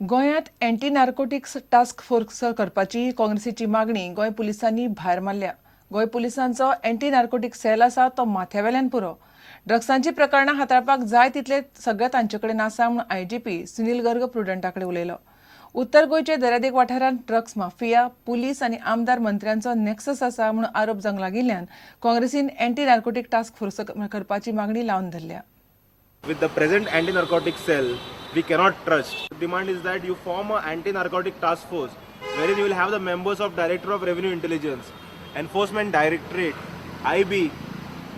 गोंयांत anti narcotics task force करपाची काँग्रेसीची मागणी गोंय पुलिसांनी भायर मारल्या. गोंय पुलिसांचो एंटी नार्कोटिक्स सेल आसा तो माथ्यावेल्यान पुरो. ड्रग्सांची प्रकरणां हाताळपाक जाय तितले सगळे तांचे कडेन आसा म्हूण आयजीपी सुनील गर्ग प्रुडंटा कडेन उलयलो. उत्तर गोंयचे दर्यादेग वाठारांत ड्रग्स माफिया, पुलीस आनी आमदार मंत्र्यांचो नेक्सस आसा म्हूण आरोप जावंक लागिल्ल्यान काँग्रेसीन एंटी नार्कोटिक टास्क फोर्स करपाची मागणी लावन धरल्या. With the present anti-narcotic cell, we cannot trust. The demand is that you form an anti-narcotic task force wherein you will have the members of Director of Revenue Intelligence, Enforcement Directorate, IB,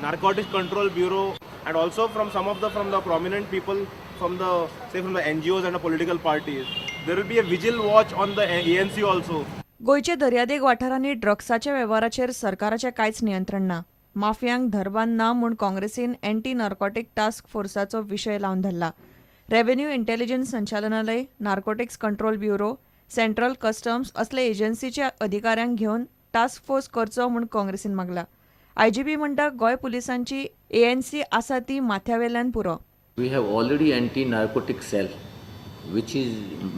Narcotics Control Bureau, and also from the prominent people from the NGOs and the political parties. There will be a vigil watch on the ANC also. गोयचे दर्यादेग वाठारांनी ड्रग्साच्या वेव्हाराचेर सरकाराचें कांयच नियंत्रण ना. माफियांक धरबान ना म्हूण काँग्रेसीन anti narcotic task फोर्साचो विशय लावन धरला. रेव्हेन्यू इंटेलिजन्स संचालनालय, narcotics control bureau, central customs असले एजन्सीच्या अधिकाऱ्यांक घेवन टास्क फोर्स करचो म्हूण काँग्रेसीन मागला. आयजीपी म्हणटा गोंय पुलिसांची ANC आसा ती माथ्यावेल्यान पुरो. We have already anti-narcotic cell, which is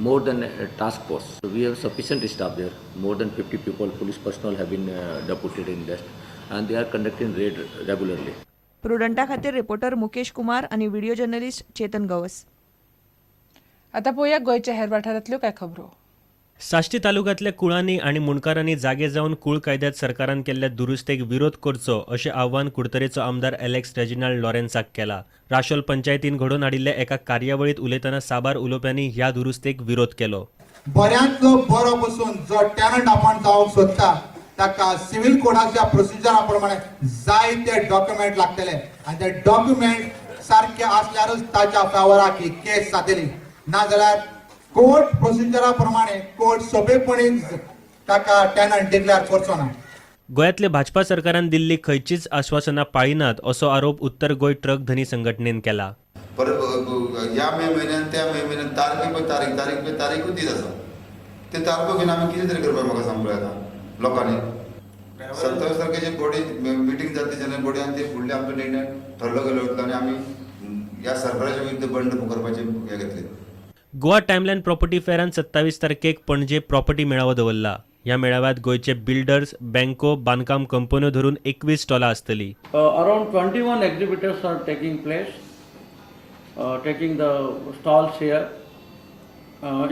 more than a task force. So we have sufficient staff there. More than 50 people, police personnel have been deputed in that, and they are conducting raid regularly. प्रुडंटा खातीर reporter Mukesh Kumar आनी video journalist Chetan Gawas. आतां पळोवया गोंयच्या हेर वाठारांतल्यो कांय खबरो. साश्टी तालुक्यांतल्या कुळांनी आनी मुणकारांनी जागे जावन कुळ कायद्यात सरकारान केल्ल्या दुरुस्तेक विरोध करचो अशें आव्हान कुडतरेचो आमदार एलेक्स रेजिनाल्ड लॉरेन्साक केला. राशोल पंचायतीन घडोवन हाडिल्ल्या एका कार्यावळीत उलयतना साबार उलोवप्यांनी ह्या दुरुस्तेक विरोध केलो. बऱ्यांतलो बरो पसून जो टॅनंट आपण जावंक सोदता ताका सिव्हिल कोडाच्या प्रोसिजरा प्रमाणे जायते डॉक्युमेंट लागतले आनी ते डॉक्युमेंट सारखे असल्यारच ताच्या फेवराक ही केस जातली. नाजाल्यार कोर्ट प्रोसिजरा प्रमाणे कोर्ट सोपेपणी ताका टॅनंट डिक्लेअर करचो ना. गोंयांतल्या भाजपा सरकारान दिल्ली खंयचीच आश्वासनां पाळिनात असो आरोप उत्तर गोंय ट्रक धनी संघटनेन केला. ह्या मे म्हयन्यान त्या मे म्हयन्यान तारीखूच दीत आसा. ते तारखो घेवन आमी कितें तरी करपाक म्हाका सांगूंक येता लोकांनी. 27 तारखेची बॉडी मिटींग जाता तेन्ना बॉडी आनी ते फुडले आमचो निर्णय ठरलो गेलो वयतलो आनी आमी ह्या सरकाराच्या विरुद्ध बंड करपाचें हें घेतलें. गोवा टायमलायन प्रॉपर्टी फेरान 27 तारखेक पणजे प्रॉपर्टी मेळावो दवरला. ह्या मेळाव्यात गोंयचे बिल्डर्स, बँको, बांदकाम कंपन्यो धरून 21 स्टॉलां आसतलीं. Around 21 exhibitors are taking place, taking the stalls here,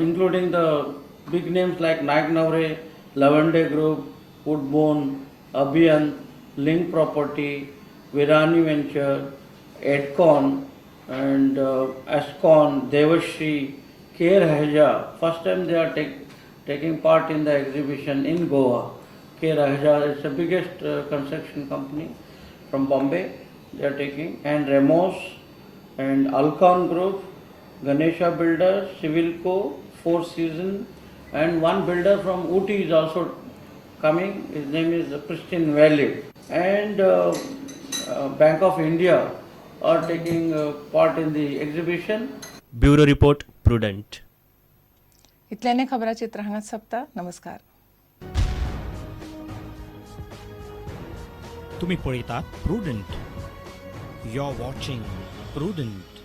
including the big names like Naik Navre, Lavande Group, Woodbone, Abhiyan, Link Property, Virani Venture, Edcon, and Ascon, Devashri, Care Haja. First time they are taking part in the exhibition in Goa. Care Haja is the biggest construction company from Bombay. They are taking, and Remos and Alcon Group, Ganesha Builders, Civilco, Four Seasons, and one builder from Ooty is also coming. His name is Christian Valley, and Bank of India are taking part in the exhibition. Bureau report Prudent. इतल्याने खबरां चित्र हांगाच सोंपता. नमस्कार. तुम्ही पळयतात Prudent. You are watching prudent.